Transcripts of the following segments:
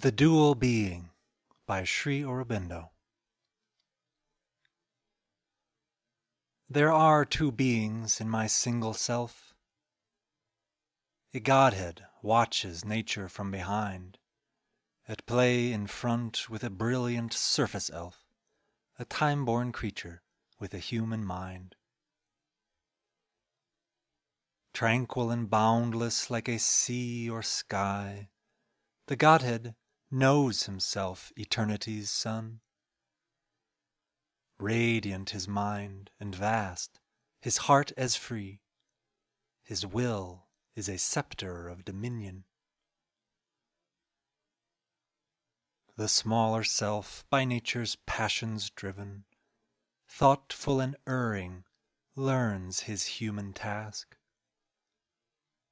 The Dual Being by Sri Aurobindo. There are two beings in my single self. A Godhead watches nature from behind, at play in front with a brilliant surface elf, a time-born creature with a human mind. Tranquil and boundless like a sea or sky, the Godhead knows himself eternity's sun. Radiant his mind and vast, his heart as free, his will is a scepter of dominion. The smaller self, by nature's passions driven, thoughtful and erring, learns his human task.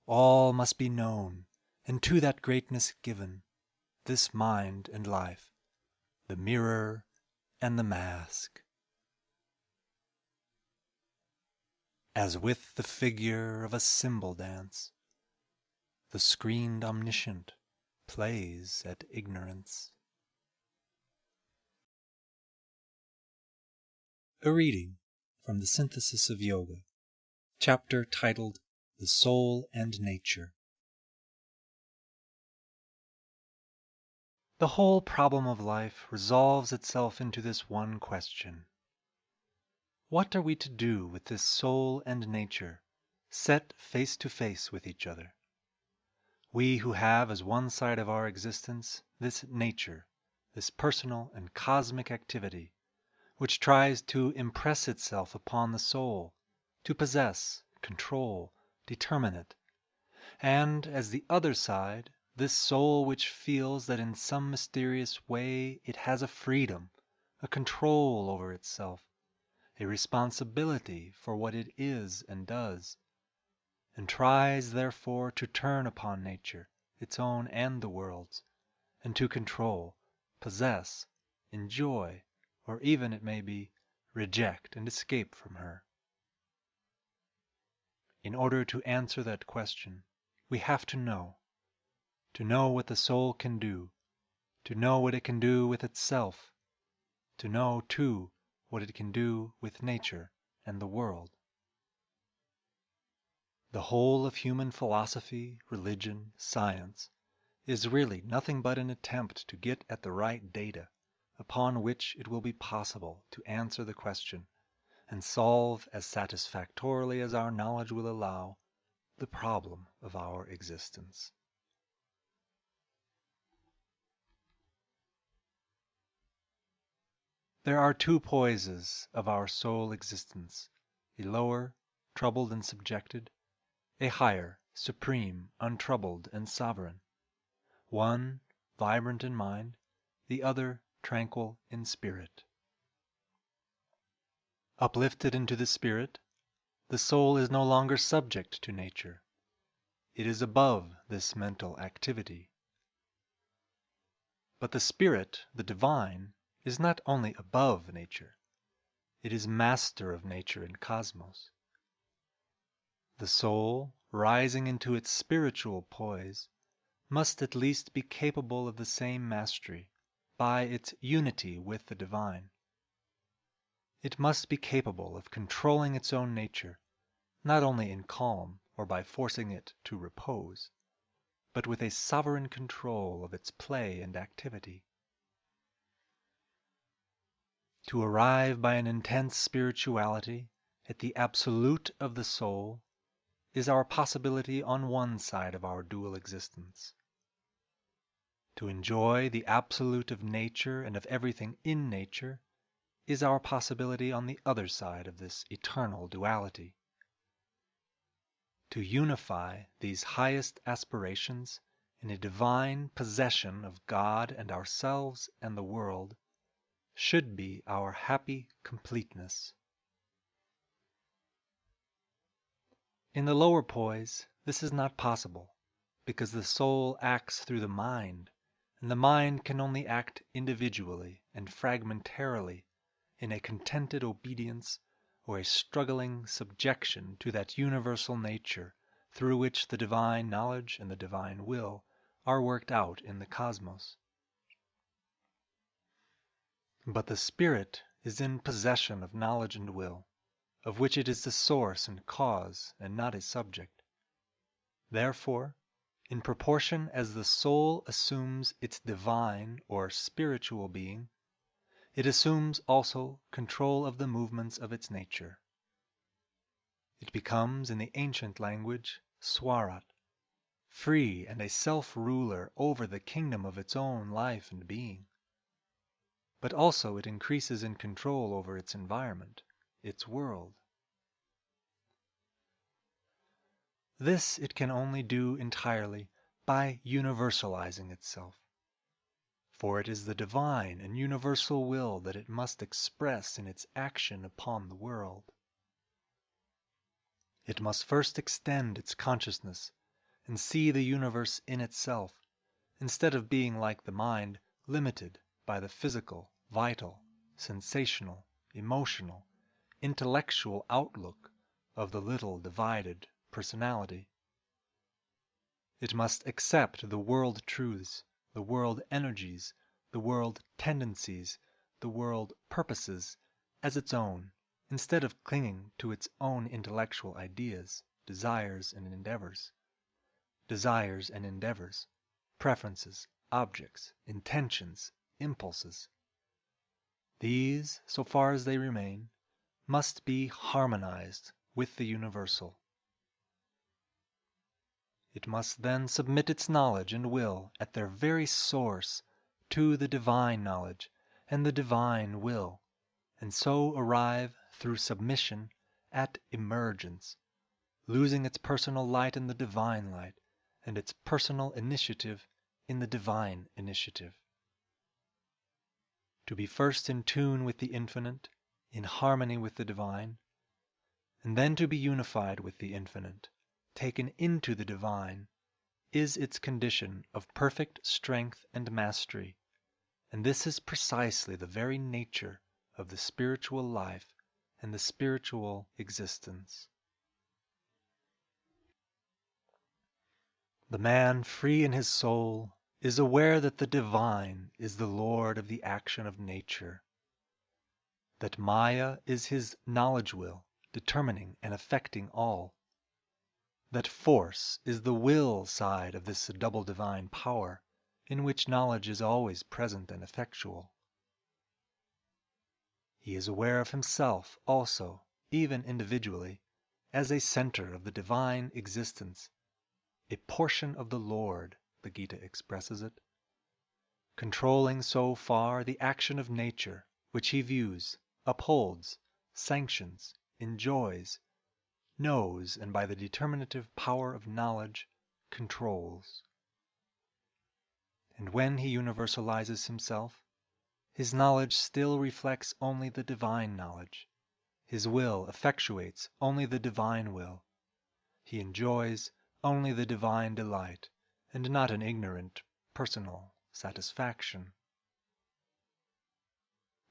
All must be known, and to that greatness given, this mind and life, the mirror and the mask. As with the figure of a cymbal dance, the screened omniscient plays at ignorance. A reading from the Synthesis of Yoga, chapter titled The Soul and Nature. The whole problem of life resolves itself into this one question. What are we to do with this soul and nature, set face to face with each other? We who have as one side of our existence this nature, this personal and cosmic activity, which tries to impress itself upon the soul, to possess, control, determine it, and as the other side, this soul which feels that in some mysterious way it has a freedom, a control over itself, a responsibility for what it is and does, and tries therefore to turn upon nature, its own and the world's, and to control, possess, enjoy, or even, it may be, reject and escape from her. In order to answer that question, we have to know what the soul can do, to know what it can do with itself, to know, too, what it can do with nature and the world. The whole of human philosophy, religion, science is really nothing but an attempt to get at the right data upon which it will be possible to answer the question and solve as satisfactorily as our knowledge will allow the problem of our existence. There are two poises of our soul existence, a lower, troubled and subjected, a higher, supreme, untroubled and sovereign, one vibrant in mind, the other tranquil in spirit. Uplifted into the spirit, the soul is no longer subject to nature. It is above this mental activity. But the spirit, the divine, is not only above nature, it is master of nature and cosmos. The soul, rising into its spiritual poise, must at least be capable of the same mastery by its unity with the divine. It must be capable of controlling its own nature, not only in calm or by forcing it to repose, but with a sovereign control of its play and activity. To arrive by an intense spirituality at the absolute of the soul is our possibility on one side of our dual existence. To enjoy the absolute of nature and of everything in nature is our possibility on the other side of this eternal duality. To unify these highest aspirations in a divine possession of God and ourselves and the world should be our happy completeness. In the lower poise, this is not possible, because the soul acts through the mind, and the mind can only act individually and fragmentarily in a contented obedience or a struggling subjection to that universal nature through which the divine knowledge and the divine will are worked out in the cosmos. But the spirit is in possession of knowledge and will, of which it is the source and cause, and not a subject. Therefore, in proportion as the soul assumes its divine or spiritual being, it assumes also control of the movements of its nature. It becomes, in the ancient language, Swarat, free and a self-ruler over the kingdom of its own life and being. But also it increases in control over its environment, its world. This it can only do entirely by universalizing itself. For it is the divine and universal will that it must express in its action upon the world. It must first extend its consciousness and see the universe in itself, instead of being like the mind, limited by the physical, vital, sensational, emotional, intellectual outlook of the little divided personality. It must accept the world truths, the world energies, the world tendencies, the world purposes as its own, instead of clinging to its own intellectual ideas, desires and endeavors, preferences, objects, intentions, impulses. These, so far as they remain, must be harmonized with the universal. It must then submit its knowledge and will at their very source to the divine knowledge and the divine will, and so arrive through submission at emergence, losing its personal light in the divine light, and its personal initiative in the divine initiative. To be first in tune with the infinite, in harmony with the divine, and then to be unified with the infinite, taken into the divine, is its condition of perfect strength and mastery, and this is precisely the very nature of the spiritual life and the spiritual existence. The man free in his soul is aware that the divine is the Lord of the action of nature, that Maya is his knowledge will, determining and affecting all, that force is the will side of this double divine power, in which knowledge is always present and effectual. He is aware of himself also, even individually, as a center of the divine existence, a portion of the Lord, the Gita expresses it, controlling so far the action of nature, which he views, upholds, sanctions, enjoys, knows, and by the determinative power of knowledge, controls. And when he universalizes himself, his knowledge still reflects only the divine knowledge, his will effectuates only the divine will, he enjoys only the divine delight, and not an ignorant, personal satisfaction.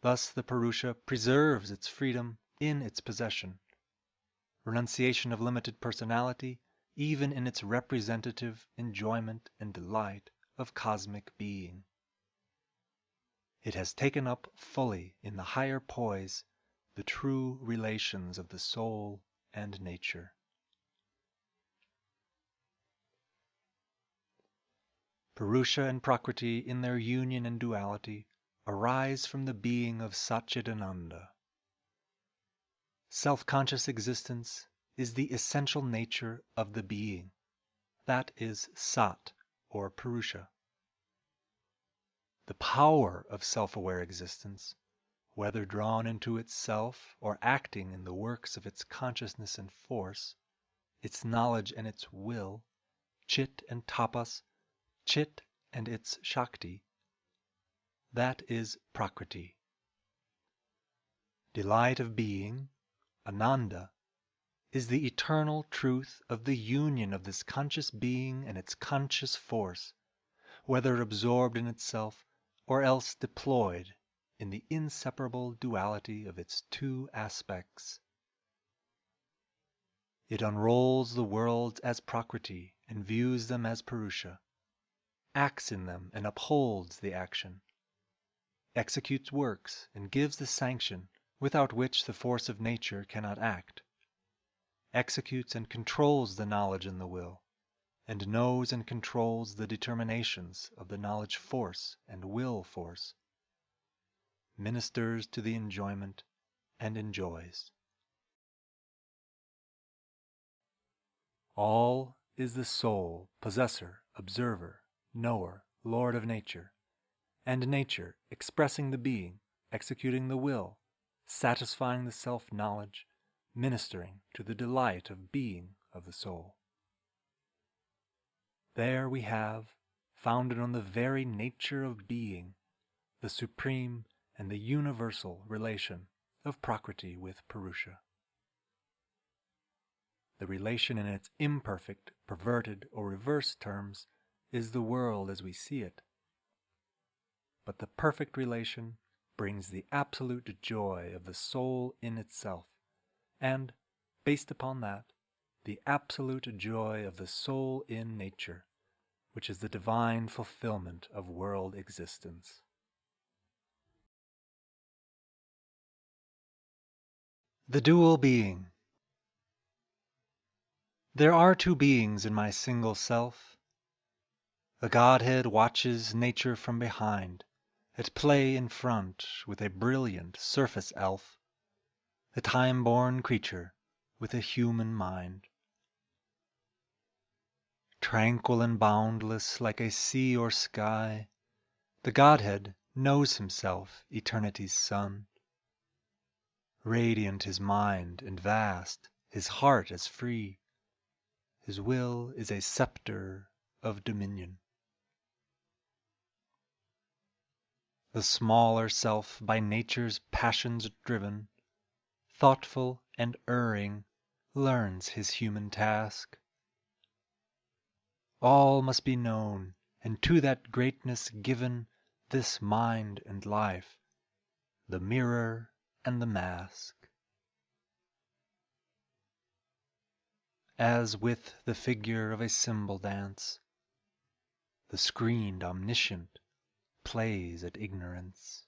Thus the Purusa preserves its freedom in its possession, renunciation of limited personality, even in its representative enjoyment and delight of cosmic being. It has taken up fully in the higher poise the true relations of the soul and nature. Purusha and Prakriti in their union and duality arise from the being of Satchidananda. Self-conscious existence is the essential nature of the being. That is Sat, or Purusha. The power of self-aware existence, whether drawn into itself or acting in the works of its consciousness and force, its knowledge and its will, Chit and Tapas, Chit and its Shakti, that is Prakriti. Delight of being, Ananda, is the eternal truth of the union of this conscious being and its conscious force, whether absorbed in itself or else deployed in the inseparable duality of its two aspects. It unrolls the worlds as Prakriti and views them as Purusha, acts in them and upholds the action, executes works and gives the sanction without which the force of nature cannot act, executes and controls the knowledge in the will, and knows and controls the determinations of the knowledge force and will force, ministers to the enjoyment and enjoys. All is the soul, possessor, observer, knower, lord of nature, and nature expressing the being, executing the will, satisfying the self-knowledge, ministering to the delight of being of the soul. There we have, founded on the very nature of being, the supreme and the universal relation of Prakriti with Purusa. The relation in its imperfect, perverted, or reversed terms is the world as we see it. But the perfect relation brings the absolute joy of the soul in itself, and, based upon that, the absolute joy of the soul in nature, which is the divine fulfillment of world existence. The dual being. There are two beings in my single self. The Godhead watches nature from behind, at play in front with a brilliant surface elf, the time-born creature with a human mind. Tranquil and boundless like a sea or sky, the Godhead knows himself eternity's sun. Radiant his mind and vast, his heart as free, his will is a scepter of dominion. The smaller self, by nature's passions driven, thoughtful and erring, learns his human task. All must be known, and to that greatness given this mind and life, the mirror and the mask. As with the figure of a cymbal dance, the screened omniscient plays at ignorance.